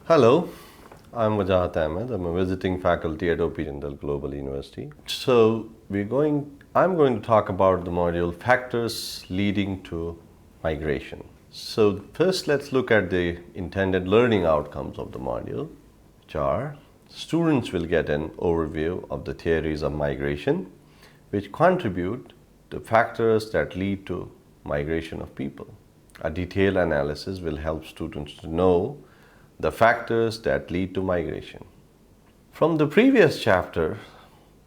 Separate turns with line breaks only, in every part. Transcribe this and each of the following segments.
Hello, I'm Wajahat Ahmed. I'm a visiting faculty at OP Jindal Global University. I'm going to talk about the module Factors Leading to Migration. So first let's look at the intended learning outcomes of the module, which are students will get an overview of the theories of migration, which contribute to factors that lead to migration of people. A detailed analysis will help students to know the factors that lead to migration. From the previous chapter,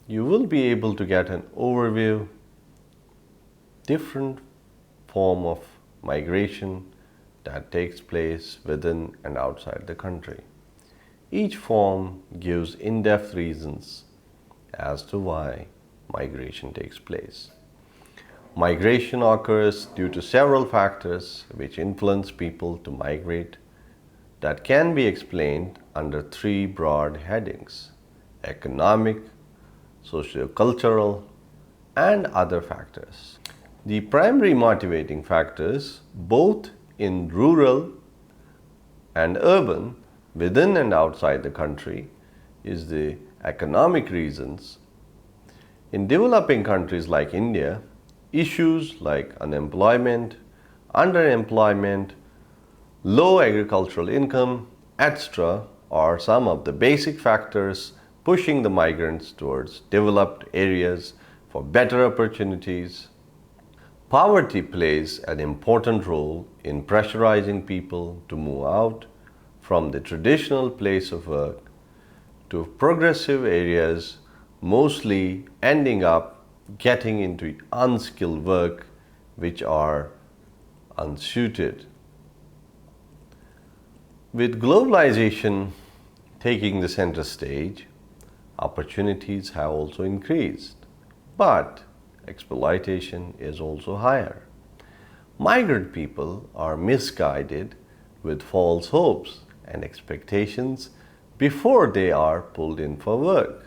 you will be able to get an overview, different form of migration that takes place within and outside the country. Each form gives in-depth reasons as to why migration takes place. Migration occurs due to several factors which influence people to migrate that can be explained under three broad headings: economic, socio-cultural, and other factors. The primary motivating factors, both in rural and urban, within and outside the country, is the economic reasons. In developing countries like India, issues like unemployment, underemployment, low agricultural income, etc. are some of the basic factors pushing the migrants towards developed areas for better opportunities. Poverty plays an important role in pressurizing people to move out from the traditional place of work to progressive areas, mostly ending up getting into unskilled work which are unsuited. With globalization taking the center stage, opportunities have also increased, but exploitation is also higher. Migrant people are misguided with false hopes and expectations before they are pulled in for work,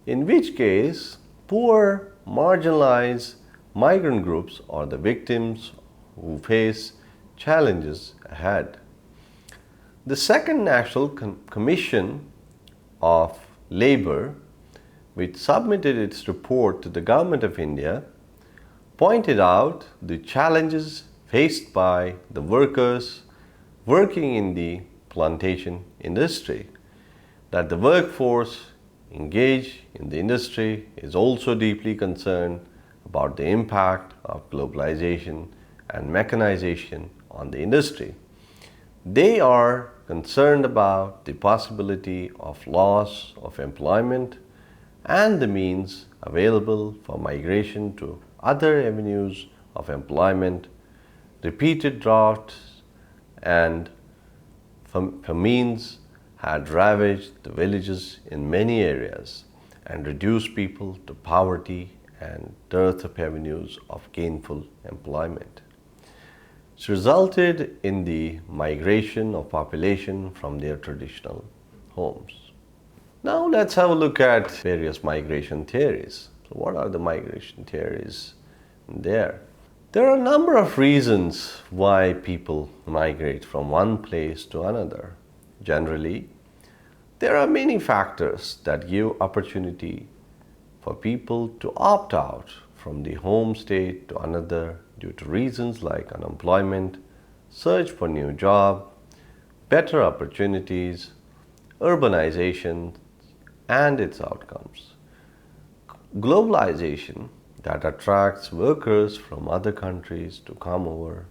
in which case poor, marginalized migrant groups are the victims who face challenges ahead. The Second National Commission of Labour, which submitted its report to the Government of India, pointed out the challenges faced by the workers working in the plantation industry, that the workforce engaged in the industry is also deeply concerned about the impact of globalization and mechanization on the industry. They are concerned about the possibility of loss of employment and the means available for migration to other avenues of employment. Repeated droughts and famines had ravaged the villages in many areas and reduced people to poverty and dearth of avenues of gainful employment. It resulted in the migration of population from their traditional homes. Now let's have a look at various migration theories. So what are the migration theories there? There are a number of reasons why people migrate from one place to another. Generally, there are many factors that give opportunity for people to opt out from the home state to another due to reasons like unemployment, search for new job, better opportunities, urbanization, and its outcomes. Globalization that attracts workers from other countries to come over,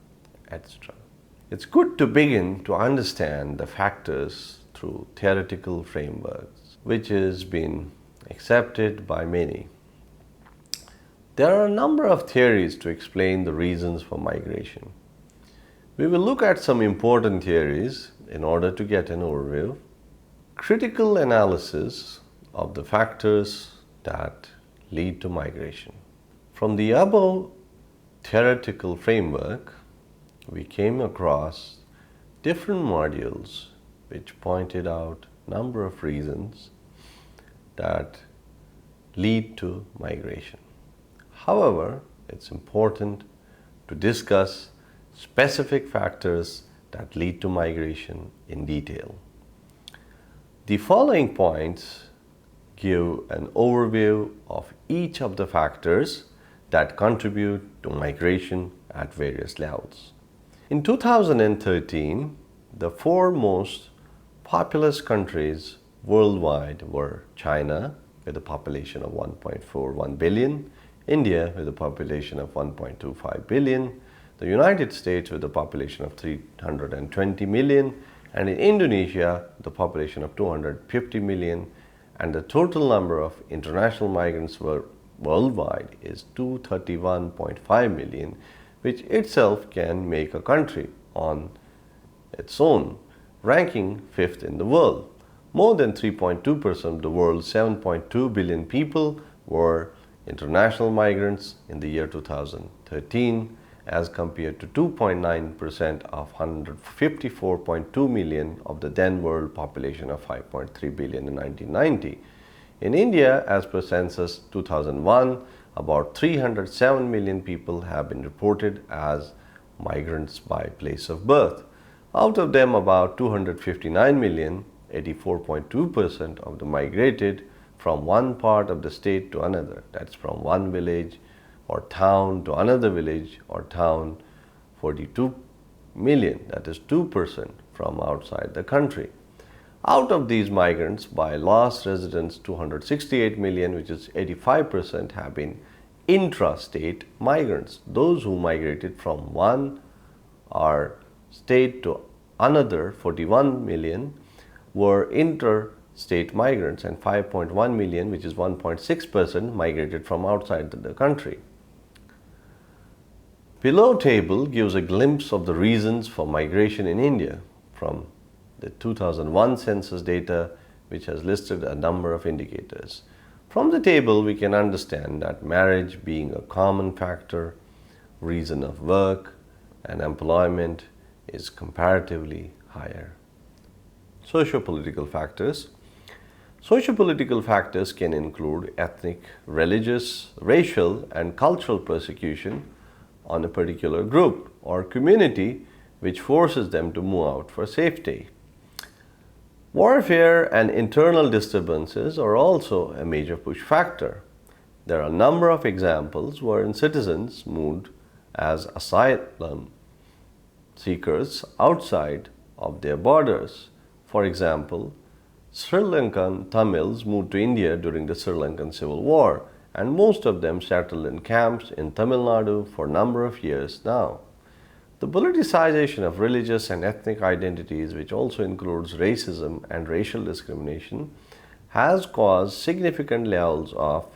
etc. It's good to begin to understand the factors through theoretical frameworks, which has been accepted by many. There are a number of theories to explain the reasons for migration. We will look at some important theories in order to get an overview. Critical analysis of the factors that lead to migration. From the above theoretical framework, we came across different modules which pointed out a number of reasons that lead to migration. However, it's important to discuss specific factors that lead to migration in detail. The following points give an overview of each of the factors that contribute to migration at various levels. In 2013, the four most populous countries worldwide were China with a population of 1.41 billion, India with a population of 1.25 billion, the United States with a population of 320 million, and in Indonesia, the population of 250 million, and the total number of international migrants worldwide is 231.5 million, which itself can make a country on its own, ranking fifth in the world. More than 3.2% of the world's 7.2 billion people were international migrants in the year 2013, as compared to 2.9% of 154.2 million of the then world population of 5.3 billion in 1990. In India, as per census 2001, about 307 million people have been reported as migrants by place of birth. Out of them, about 259 million, 84.2% of them migrated from one part of the state to another. That's from one village or town to another village or town. 42 million, that is 2%, from outside the country. Out of these migrants, by last residents, 268 million, which is 85%, have been intra-state migrants. Those who migrated from one state to another, 41 million, were interstate migrants, and 5.1 million, which is 1.6%, migrated from outside the country. Below table gives a glimpse of the reasons for migration in India from the 2001 census data, which has listed a number of indicators. From the table, we can understand that marriage being a common factor, reason of work and employment is comparatively higher. Sociopolitical factors. Sociopolitical factors can include ethnic, religious, racial, and cultural persecution on a particular group or community, which forces them to move out for safety. Warfare and internal disturbances are also a major push factor. There are a number of examples wherein citizens moved as asylum seekers outside of their borders. For example, Sri Lankan Tamils moved to India during the Sri Lankan Civil War, and most of them settled in camps in Tamil Nadu for a number of years now. The politicization of religious and ethnic identities, which also includes racism and racial discrimination, has caused significant levels of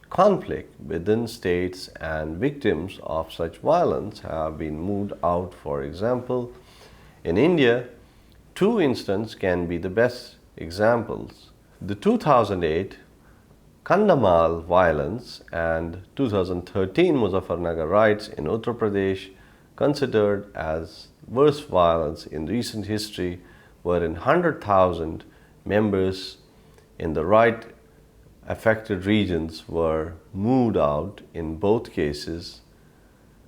conflict within states, and victims of such violence have been moved out. For example, in India, two instances can be the best examples. The 2008 Kandhamal violence and 2013 Muzaffarnagar riots in Uttar Pradesh, considered as worst violence in recent history, wherein 100,000 members in the riot affected regions were moved out in both cases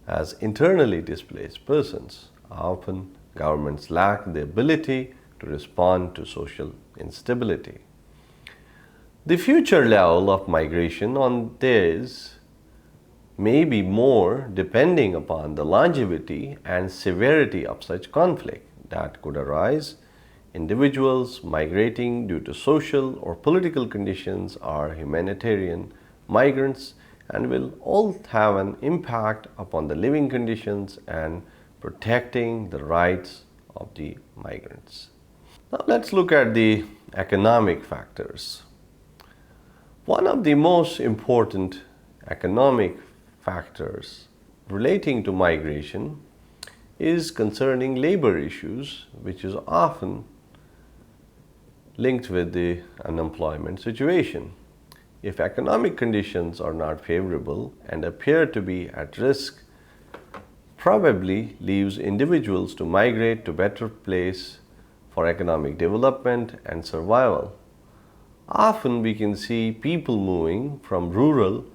as internally displaced persons. Often, governments lack the ability to respond to social instability. The future level of migration on this may be more depending upon the longevity and severity of such conflict that could arise. Individuals migrating due to social or political conditions are humanitarian migrants and will all have an impact upon the living conditions and protecting the rights of the migrants. Now let's look at the economic factors. One of the most important economic factors relating to migration is concerning labor issues, which is often linked with the unemployment situation. If economic conditions are not favorable and appear to be at risk, probably leaves individuals to migrate to better place for economic development and survival. Often we can see people moving from rural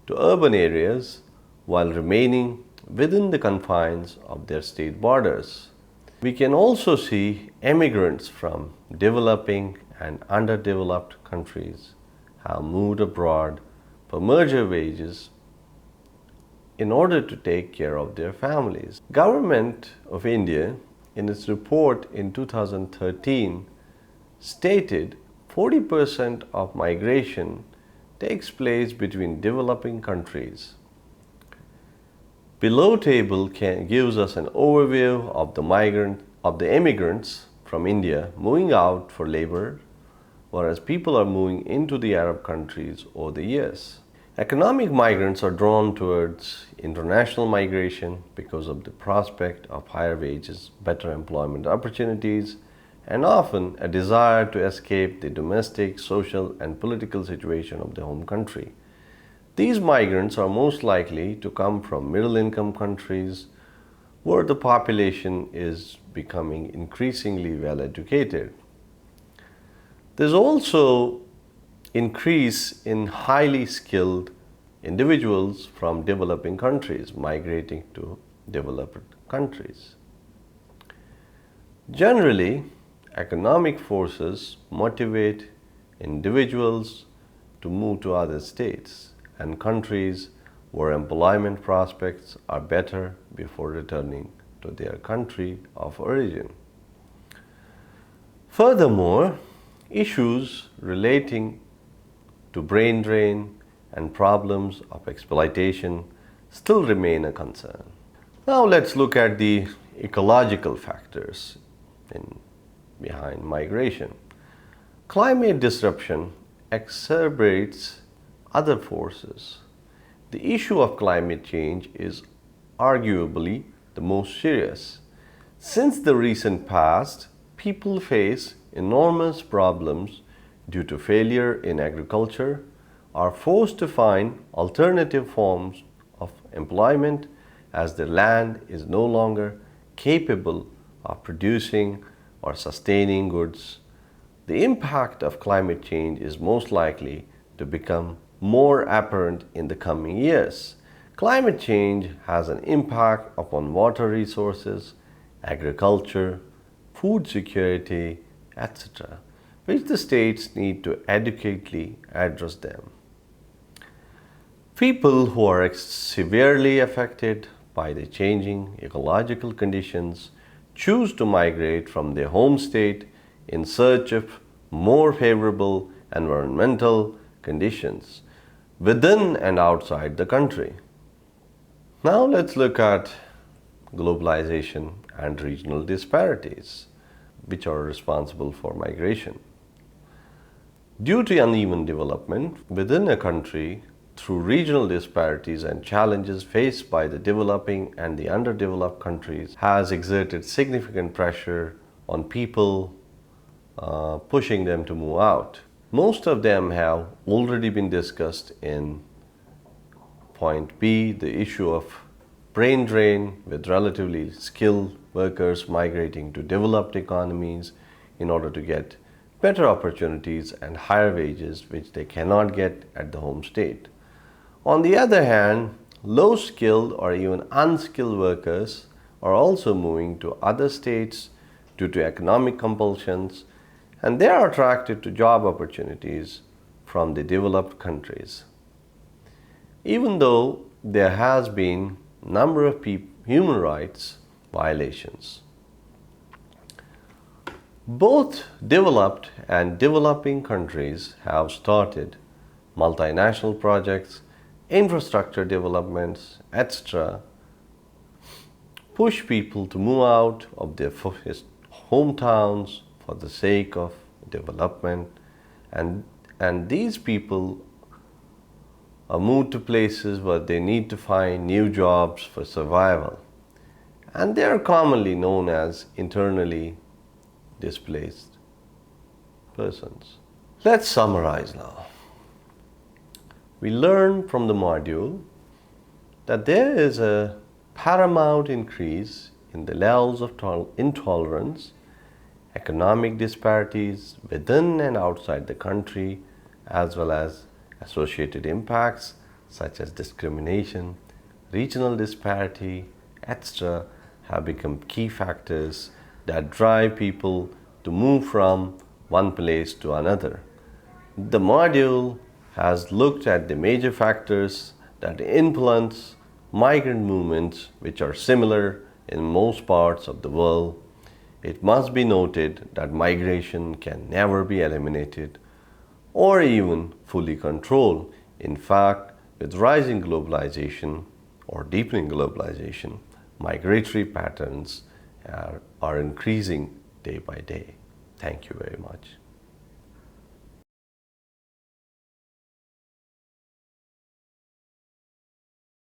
to urban areas while remaining within the confines of their state borders. We can also see immigrants from developing and underdeveloped countries have moved abroad for merger wages in order to take care of their families. Government of India in its report in 2013 stated 40% of migration takes place between developing countries. Below table gives us an overview of the immigrants from India moving out for labor, whereas people are moving into the Arab countries over the years. Economic migrants are drawn towards international migration because of the prospect of higher wages, better employment opportunities, and often a desire to escape the domestic, social, and political situation of the home country. These migrants are most likely to come from middle-income countries where the population is becoming increasingly well-educated. There's also increase in highly skilled individuals from developing countries migrating to developed countries. Generally, economic forces motivate individuals to move to other states and countries where employment prospects are better before returning to their country of origin. Furthermore, issues relating to brain drain and problems of exploitation still remain a concern. Now let's look at the ecological factors behind migration. Climate disruption exacerbates other forces. The issue of climate change is arguably the most serious. Since the recent past, people face enormous problems due to failure in agriculture, are forced to find alternative forms of employment as the land is no longer capable of producing or sustaining goods. The impact of climate change is most likely to become more apparent in the coming years. Climate change has an impact upon water resources, agriculture, food security, etc., which the states need to adequately address them. People who are severely affected by the changing ecological conditions choose to migrate from their home state in search of more favorable environmental conditions within and outside the country. Now let's look at globalization and regional disparities, which are responsible for migration. Due to uneven development within a country through regional disparities and challenges faced by the developing and the underdeveloped countries has exerted significant pressure on people, pushing them to move out. Most of them have already been discussed in point B, the issue of brain drain with relatively skilled workers migrating to developed economies in order to get better opportunities and higher wages which they cannot get at the home state. On the other hand, low-skilled or even unskilled workers are also moving to other states due to economic compulsions, and they are attracted to job opportunities from the developed countries. Even though there has been a number of human rights violations. Both developed and developing countries have started multinational projects, infrastructure developments, etc., push people to move out of their hometowns for the sake of development, and these people are moved to places where they need to find new jobs for survival, and they are commonly known as internally displaced persons. Let's summarize now. We learned from the module that there is a paramount increase in the levels of intolerance, economic disparities within and outside the country, as well as associated impacts such as discrimination, regional disparity, etc., have become key factors that drive people to move from one place to another. The module has looked at the major factors that influence migrant movements, which are similar in most parts of the world. It must be noted that migration can never be eliminated or even fully controlled. In fact, with rising globalization or deepening globalization, migratory patterns are increasing day by day. Thank you very much.